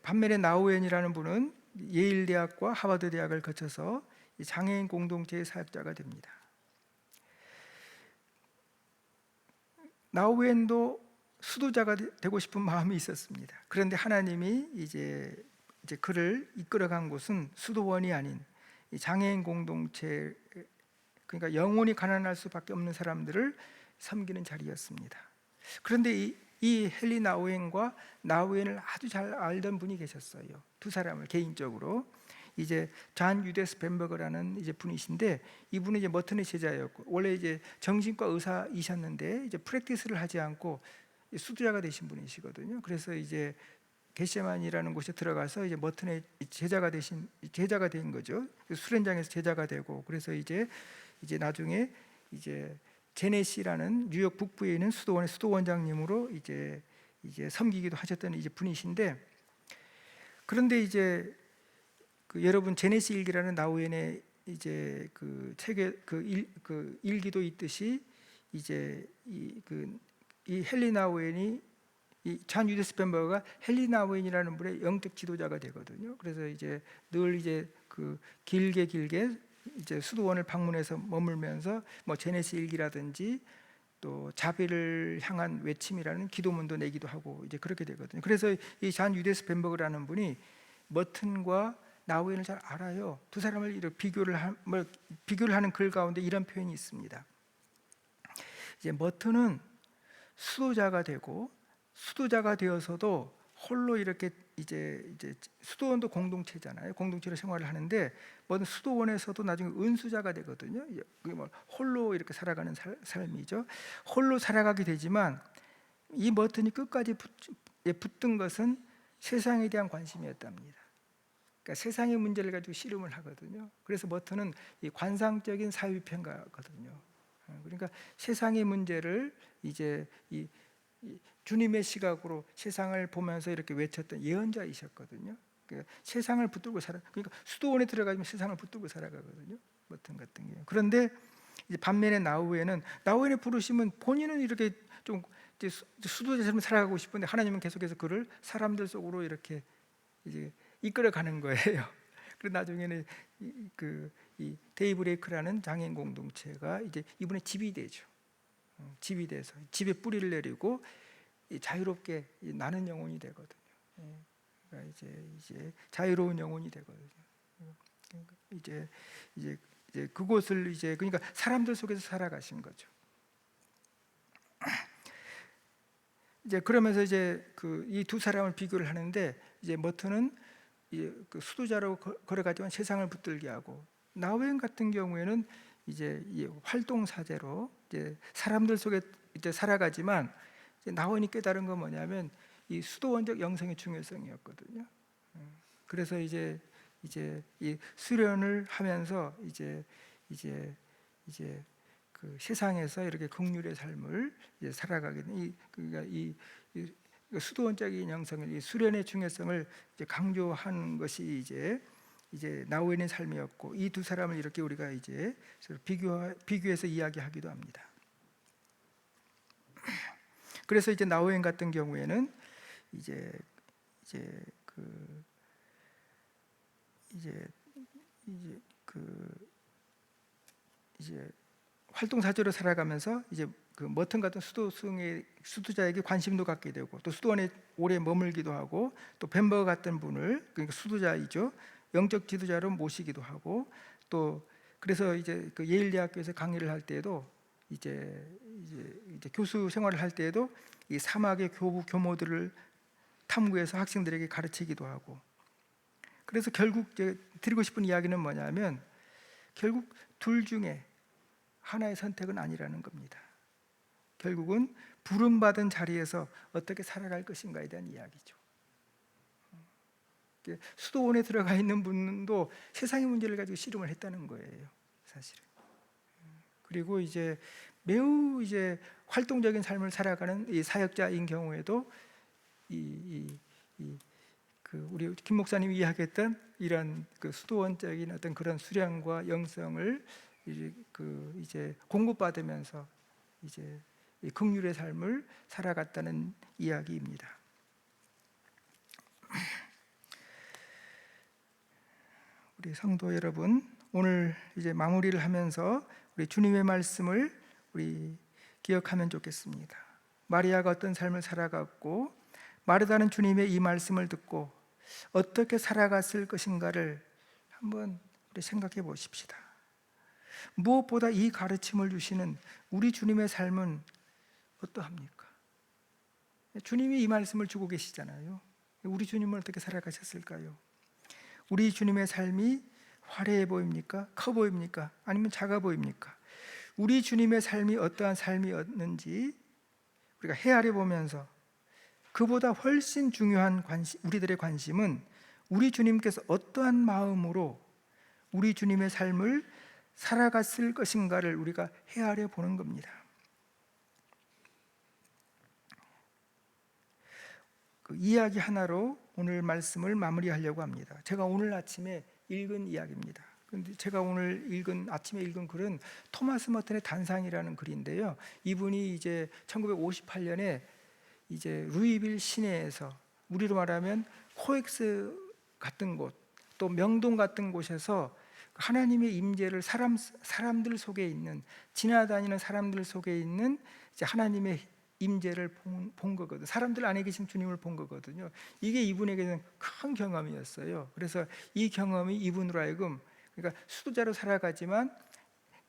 반면에 나우엔이라는 분은 예일 대학과 하버드 대학을 거쳐서 장애인 공동체의 사역자가 됩니다. 나우엔도 수도자가 되고 싶은 마음이 있었습니다. 그런데 하나님이 이제 그를 이끌어간 곳은 수도원이 아닌 장애인 공동체, 그러니까 영혼이 가난할 수밖에 없는 사람들을 섬기는 자리였습니다. 그런데 이 헨리 나우엔과 나우엔을 아주 잘 알던 분이 계셨어요. 두 사람을 개인적으로. 이제 잔 유데스 벤버거라는 이제 분이신데, 이분은 이제 머튼의 제자였고 원래 이제 정신과 의사이셨는데 이제 프랙티스를 하지 않고 수도자가 되신 분이시거든요. 그래서 이제 겟세만이라는 곳에 들어가서 이제 머튼의 제자가 된 거죠. 수련장에서 제자가 되고, 그래서 이제 나중에 이제 제네시라는 뉴욕 북부에 있는 수도원의 수도원장님으로 이제 섬기기도 하셨던 이제 분이신데, 그런데 이제 여러분 제네시 일기라는 나우엔의 이제 그 책에 그 일기도 있듯이 이제 이 헨리 나우엔이 이 잔 유데스 벤버가 헨리 나우엔이라는 분의 영적 지도자가 되거든요. 그래서 이제 늘 이제 길게 이제 수도원을 방문해서 머물면서 뭐 제네시 일기라든지 또 자비를 향한 외침이라는 기도문도 내기도 하고 이제 그렇게 되거든요. 그래서 이 잔 유데스 벤버그라는 분이 머튼과 나우엔을 잘 알아요. 두 사람을 이렇게 비교를 하는 글 가운데 이런 표현이 있습니다. 이제 머튼은 수도자가 되어서도 홀로 이렇게 이제 수도원도 공동체잖아요. 공동체로 생활을 하는데 뭐든 수도원에서도 나중에 은수자가 되거든요. 그게 뭐 홀로 이렇게 살아가는 삶이죠. 홀로 살아가게 되지만 이 머튼이 끝까지 붙든 것은 세상에 대한 관심이었답니다. 그러니까 세상의 문제를 가지고 씨름을 하거든요. 그래서 머튼은 이 관상적인 사회평가거든요. 그러니까 세상의 문제를 이제 이 주님의 시각으로 세상을 보면서 이렇게 외쳤던 예언자이셨거든요. 그러니까 세상을 붙들고 그러니까 수도원에 들어가면 세상을 붙들고 살아가거든요. 머튼 같은 경우. 그런데 이제 반면에 나우엔의 부르심은 본인은 이렇게 좀 수도자처럼 살아가고 싶은데 하나님은 계속해서 그를 사람들 속으로 이렇게 이제 이끌어가는 거예요. 그리고 나중에는 이 데이브레이크라는 장애인 공동체가 이제 이분의 집이 되죠. 집이 돼서 집에 뿌리를 내리고 자유롭게 나는 영혼이 되거든요. 그러니까 이제 자유로운 영혼이 되거든요. 이제 그곳을 그러니까 사람들 속에서 살아가신 거죠. 이제 그러면서 이제 이 두 사람을 비교를 하는데, 이제 머튼은 그 수도자로 걸어가지만 세상을 붙들게 하고, 나우엔 같은 경우에는 이제 활동 사제로 이제 사람들 속에 이제 살아가지만, 이제 나우엔이 깨달은 건 뭐냐면 이 수도원적 영성의 중요성이었거든요. 그래서 이제 이 수련을 하면서 이제 그 세상에서 이렇게 긍휼의 삶을 이제 살아가게 된 그러니까 이 수도원적인 영성을, 이 수련의 중요성을 이제 강조한 것이 이제 나우엔의 삶이었고, 이 두 사람을 이렇게 우리가 이제 비교해서 이야기하기도 합니다. 그래서 이제 나우엔 같은 경우에는 이제 활동 사제로 살아가면서 이제 머튼 같은 수도자에게 관심도 갖게 되고, 또 수도원에 오래 머물기도 하고, 또 벤버 같은 분을, 그러니까 수도자이죠, 영적 지도자로 모시기도 하고, 또 그래서 이제 예일 대학교에서 강의를 할 때에도 이제 교수 생활을 할 때에도 이 사막의 교모들을 탐구해서 학생들에게 가르치기도 하고. 그래서 결국 제가 드리고 싶은 이야기는 뭐냐면, 결국 둘 중에 하나의 선택은 아니라는 겁니다. 결국은 부름받은 자리에서 어떻게 살아갈 것인가에 대한 이야기죠. 수도원에 들어가 있는 분도 세상의 문제를 가지고 씨름을 했다는 거예요, 사실은. 그리고 이제 매우 활동적인 삶을 살아가는 이 사역자인 경우에도 우리 김 목사님이 이야기했던 이런 그 수도원적인 어떤 그런 수량과 영성을 이제 공급받으면서 이제 이 긍휼의 삶을 살아갔다는 이야기입니다. 우리 성도 여러분, 오늘 이제 마무리를 하면서 우리 주님의 말씀을 우리 기억하면 좋겠습니다. 마리아가 어떤 삶을 살아갔고 마르다는 주님의 이 말씀을 듣고 어떻게 살아갔을 것인가를 한번 우리 생각해 보십시다. 무엇보다 이 가르침을 주시는 우리 주님의 삶은 어떠합니까? 주님이 이 말씀을 주고 계시잖아요. 우리 주님은 어떻게 살아가셨을까요? 우리 주님의 삶이 화려해 보입니까? 커 보입니까? 아니면 작아 보입니까? 우리 주님의 삶이 어떠한 삶이었는지 우리가 헤아려 보면서 그보다 훨씬 중요한 우리들의 관심은 우리 주님께서 어떠한 마음으로 우리 주님의 삶을 살아갔을 것인가를 우리가 헤아려 보는 겁니다. 그 이야기 하나로 오늘 말씀을 마무리하려고 합니다. 제가 오늘 아침에 읽은 이야기입니다. 근데 제가 오늘 아침에 읽은 글은 토마스 머튼의 단상이라는 글인데요. 이분이 이제 1958년에 이제 루이빌 시내에서, 우리로 말하면 코엑스 같은 곳, 또 명동 같은 곳에서 하나님의 임재를 사람들 속에 있는, 지나다니는 사람들 속에 있는 이제 하나님의 임재를 본 거거든요. 사람들 안에 계신 주님을 본 거거든요. 이게 이분에게는 큰 경험이었어요. 그래서 이 경험이 이분으로 하여금, 그러니까 수도자로 살아가지만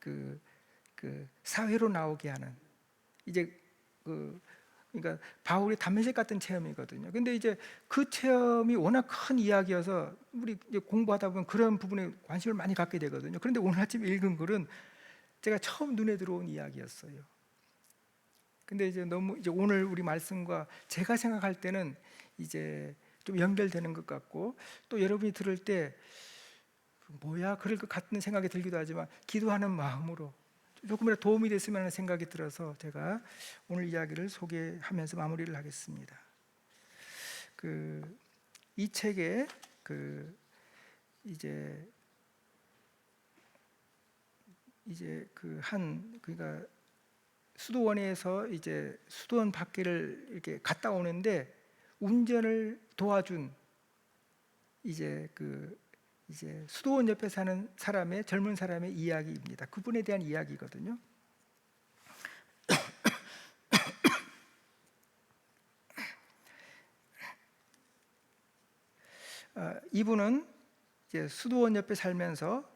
그 사회로 나오게 하는, 이제 그러니까 바울의 담메색 같은 체험이거든요. 근데 이제 그 체험이 워낙 큰 이야기여서 우리 이제 공부하다 보면 그런 부분에 관심을 많이 갖게 되거든요. 그런데 오늘 아침 읽은 글은 제가 처음 눈에 들어온 이야기였어요. 근데 이제 너무 이제 오늘 우리 말씀과 제가 생각할 때는 이제 좀 연결되는 것 같고, 또 여러분이 들을 때 뭐야 그럴 것 같은 생각이 들기도 하지만 기도하는 마음으로 조금이라도 도움이 됐으면 하는 생각이 들어서 제가 오늘 이야기를 소개하면서 마무리를 하겠습니다. 이 책에 이제 그러니까 수도원에서 이제 수도원 밖을 이렇게 갔다 오는데 운전을 도와준 이제 수도원 옆에 사는 사람의, 젊은 사람의 이야기입니다. 그분에 대한 이야기거든요. 이분은 이제 수도원 옆에 살면서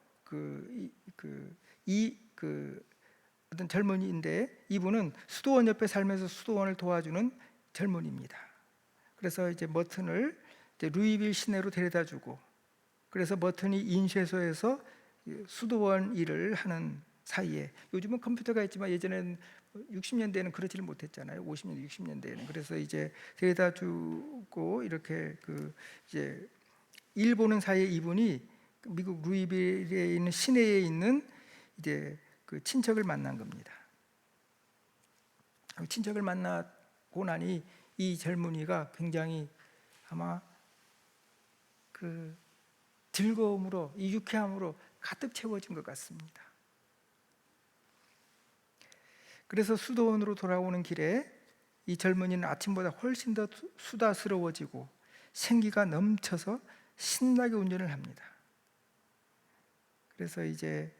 어떤 젊은이인데, 이분은 수도원 옆에 살면서 수도원을 도와주는 젊은이입니다. 그래서 이제 머튼을 이제 루이빌 시내로 데려다주고, 그래서 머튼이 인쇄소에서 수도원 일을 하는 사이에, 요즘은 컴퓨터가 있지만 예전에는 60년대에는 그렇지를 못했잖아요. 50년대, 60년대에는. 그래서 이제 데려다주고 이렇게 이제 일 보는 사이에 이분이 미국 루이빌에 있는 시내에 있는 이제 그 친척을 만난 겁니다. 친척을 만나고 나니 이 젊은이가 굉장히 아마 즐거움으로, 이 유쾌함으로 가득 채워진 것 같습니다. 그래서 수도원으로 돌아오는 길에 이 젊은이는 아침보다 훨씬 더 수다스러워지고 생기가 넘쳐서 신나게 운전을 합니다. 그래서 이제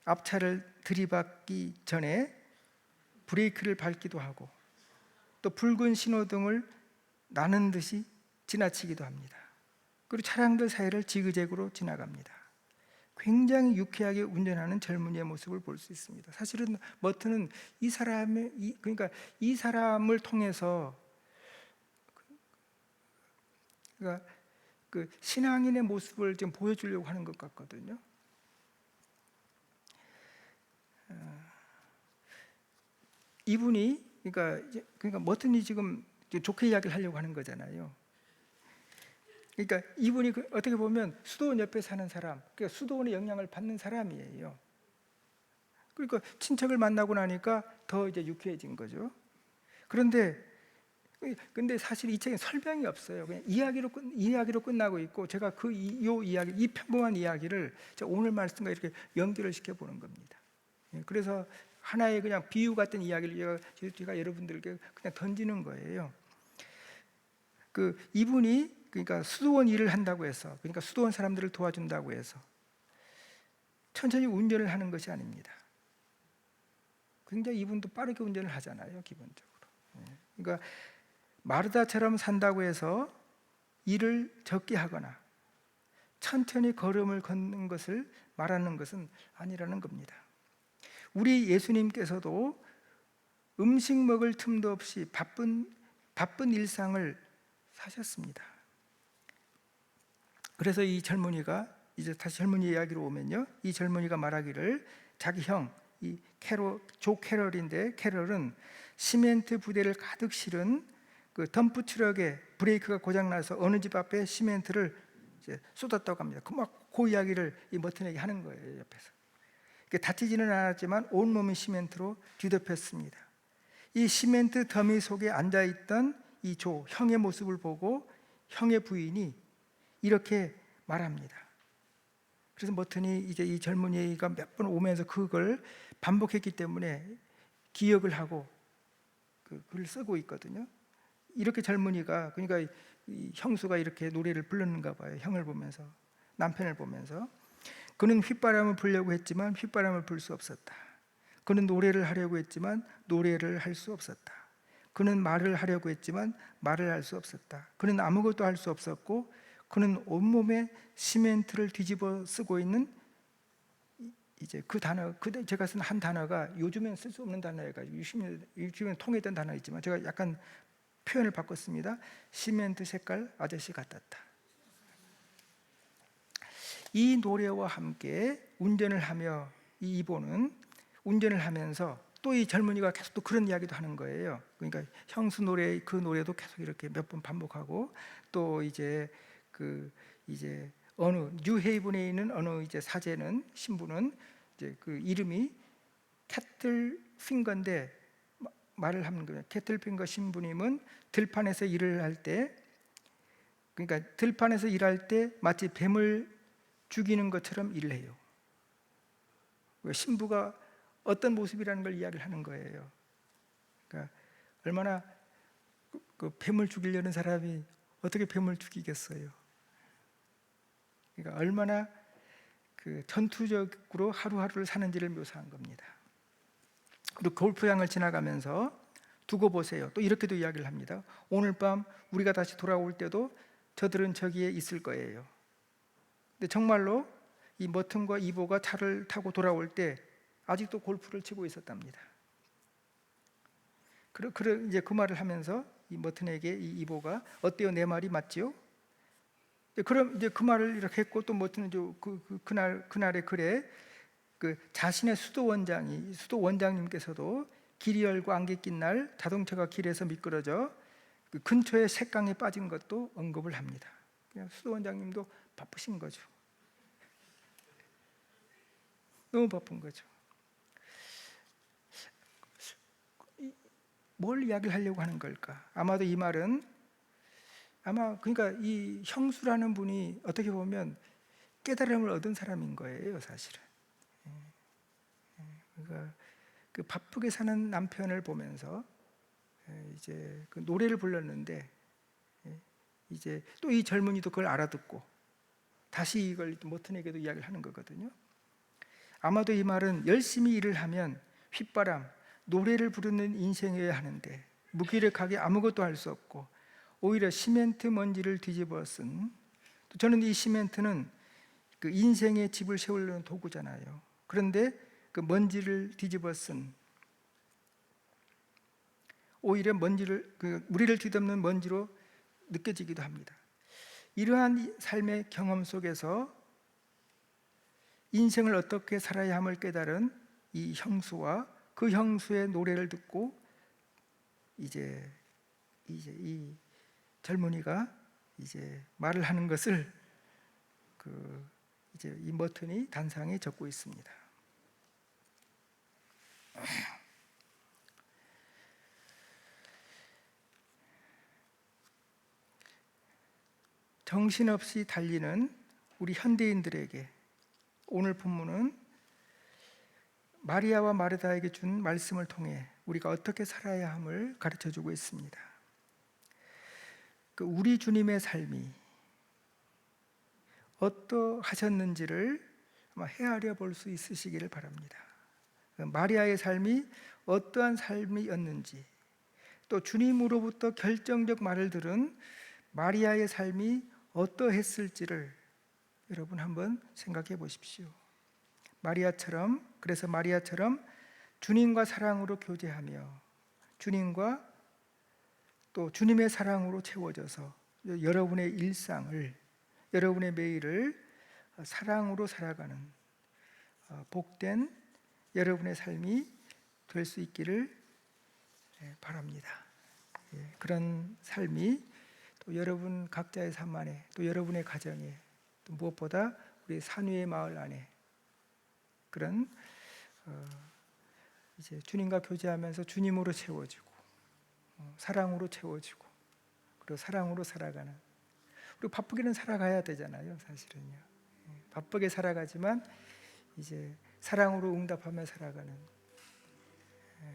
앞차를 들이받기 전에 브레이크를 밟기도 하고, 또 붉은 신호등을 나는 듯이 지나치기도 합니다. 그리고 차량들 사이를 지그재그로 지나갑니다. 굉장히 유쾌하게 운전하는 젊은이의 모습을 볼 수 있습니다. 사실은 머튼은 그러니까 이 사람을 통해서 그러니까 그 신앙인의 모습을 좀 보여주려고 하는 것 같거든요. 이분이 그러니까 머튼이 지금 좋게 이야기를 하려고 하는 거잖아요. 그러니까 이분이 어떻게 보면 수도원 옆에 사는 사람, 그러니까 수도원의 영향을 받는 사람이에요. 그러니까 친척을 만나고 나니까 더 이제 유쾌해진 거죠. 그런데 근데 사실 이 책에 설명이 없어요. 그냥 이야기로 끝나고 있고, 제가 요 이야기, 이 평범한 이야기를 제가 오늘 말씀과 이렇게 연결을 시켜 보는 겁니다. 그래서 하나의 그냥 비유 같은 이야기를 제가 여러분들께 그냥 던지는 거예요. 이분이 그러니까 수도원 일을 한다고 해서, 그러니까 수도원 사람들을 도와준다고 해서 천천히 운전을 하는 것이 아닙니다. 굉장히 이분도 빠르게 운전을 하잖아요, 기본적으로. 그러니까 마르다처럼 산다고 해서 일을 적게 하거나 천천히 걸음을 걷는 것을 말하는 것은 아니라는 겁니다. 우리 예수님께서도 음식 먹을 틈도 없이 바쁜 일상을 사셨습니다. 그래서 이 젊은이가, 이제 다시 젊은이 이야기로 오면요, 이 젊은이가 말하기를 자기 형, 조 캐럴인데, 캐럴은 시멘트 부대를 가득 실은 그 덤프 트럭에 브레이크가 고장나서 어느 집 앞에 시멘트를 이제 쏟았다고 합니다. 그 이야기를 이 머튼에게 하는 거예요, 옆에서. 다치지는 않았지만 온몸이 시멘트로 뒤덮였습니다. 이 시멘트 더미 속에 앉아있던 이 조 형의 모습을 보고 형의 부인이 이렇게 말합니다. 그래서 머튼이 이제 이 젊은이가 몇 번 오면서 그걸 반복했기 때문에 기억을 하고 그 글을 쓰고 있거든요. 이렇게 젊은이가, 그러니까 이 형수가 이렇게 노래를 불렀는가 봐요. 형을 보면서, 남편을 보면서. 그는 휘바람을 불려고 했지만 휘바람을 불 수 없었다. 그는 노래를 하려고 했지만 노래를 할 수 없었다. 그는 말을 하려고 했지만 말을 할 수 없었다. 그는 아무것도 할 수 없었고, 그는 온몸에 시멘트를 뒤집어 쓰고 있는, 이제 그 단어, 제가 쓴 한 단어가 요즘엔 쓸 수 없는 단어여가지고 60년 통했던 단어이지만 제가 약간 표현을 바꿨습니다. 시멘트 색깔 아저씨 같았다. 이 노래와 함께 운전을 하며, 이 이보는 운전을 하면서 또 이 젊은이가 계속 또 그런 이야기도 하는 거예요. 그러니까 형수 노래, 그 노래도 계속 이렇게 몇 번 반복하고, 또 이제 이제 어느 뉴헤이븐에 있는 어느 이제 사제는, 신부는 이제 그 이름이 캐틀 핑거인데 말을 하는 거예요. 캐틀 핑거 신부님은 들판에서 일을 할 때, 그러니까 들판에서 일할 때 마치 뱀을 죽이는 것처럼 일을 해요. 신부가 어떤 모습이라는 걸 이야기를 하는 거예요. 그러니까 얼마나 그 뱀을 죽이려는 사람이 어떻게 뱀을 죽이겠어요? 그러니까 얼마나 그 전투적으로 하루하루를 사는지를 묘사한 겁니다. 그리고 골프장을 지나가면서 두고 보세요. 또 이렇게도 이야기를 합니다. 오늘 밤 우리가 다시 돌아올 때도 저들은 저기에 있을 거예요. 근데 정말로 이 머튼과 이보가 차를 타고 돌아올 때 아직도 골프를 치고 있었답니다. 이제 그 말을 하면서 이 머튼에게 이 이보가 어때요? 내 말이 맞지요? 그럼 이제 그 말을 이렇게 했고, 또 머튼은 그날의 글에 그 자신의 수도 원장님께서도 길이 열고 안개 낀 날 자동차가 길에서 미끄러져 그 근처에 샛강에 빠진 것도 언급을 합니다. 그냥 수도 원장님도 바쁘신 거죠. 너무 바쁜 거죠. 뭘 이야기를 하려고 하는 걸까? 아마도 이 말은, 그러니까 이 형수라는 분이 어떻게 보면 깨달음을 얻은 사람인 거예요, 사실은. 그러니까 그 바쁘게 사는 남편을 보면서 이제 그 노래를 불렀는데, 이제 또 이 젊은이도 그걸 알아듣고 다시 이걸 머튼에게도 이야기를 하는 거거든요. 아마도 이 말은 열심히 일을 하면 휘바람, 노래를 부르는 인생이어야 하는데 무기력하게 아무것도 할 수 없고 오히려 시멘트 먼지를 뒤집어 쓴, 저는 이 시멘트는 그 인생의 집을 세우려는 도구잖아요. 그런데 그 먼지를 뒤집어 쓴, 오히려 우리를 뒤덮는 먼지로 느껴지기도 합니다. 이러한 삶의 경험 속에서 인생을 어떻게 살아야 함을 깨달은 이 형수와 그 형수의 노래를 듣고 이제 이 젊은이가 이제 말을 하는 것을 이제 이 머튼이 단상에 적고 있습니다. 정신없이 달리는 우리 현대인들에게 오늘 본문은 마리아와 마르다에게 준 말씀을 통해 우리가 어떻게 살아야 함을 가르쳐주고 있습니다. 우리 주님의 삶이 어떠하셨는지를 헤아려 볼 수 있으시기를 바랍니다. 마리아의 삶이 어떠한 삶이었는지, 또 주님으로부터 결정적 말을 들은 마리아의 삶이 어떠했을지를 여러분 한번 생각해 보십시오. 그래서 마리아처럼 주님과 사랑으로 교제하며 주님과 또 주님의 사랑으로 채워져서 여러분의 일상을, 여러분의 매일을 사랑으로 살아가는 복된 여러분의 삶이 될 수 있기를 바랍니다. 그런 삶이 또 여러분 각자의 삶 안에, 또 여러분의 가정에, 또 무엇보다 우리 산위의 마을 안에 그런 이제 주님과 교제하면서 주님으로 채워지고 사랑으로 채워지고 그리고 사랑으로 살아가는, 그리고 바쁘게는 살아가야 되잖아요. 사실은요. 바쁘게 살아가지만 이제 사랑으로 응답하며 살아가는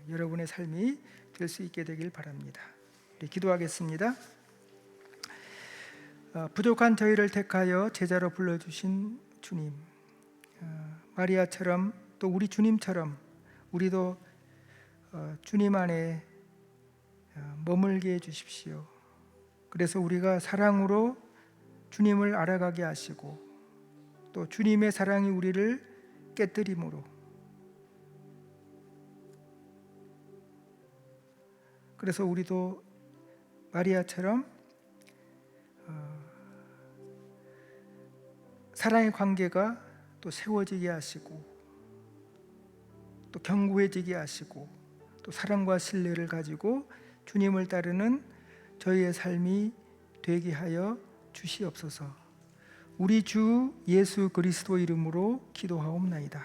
여러분의 삶이 될 수 있게 되길 바랍니다. 우리 기도하겠습니다. 부족한 저희를 택하여 제자로 불러주신 주님, 마리아처럼 또 우리 주님처럼 우리도 주님 안에 머물게 해주십시오. 그래서 우리가 사랑으로 주님을 알아가게 하시고 또 주님의 사랑이 우리를 깨뜨림으로, 그래서 우리도 마리아처럼 사랑의 관계가 또 세워지게 하시고 또 견고해지게 하시고 또 사랑과 신뢰를 가지고 주님을 따르는 저희의 삶이 되게 하여 주시옵소서. 우리 주 예수 그리스도 이름으로 기도하옵나이다.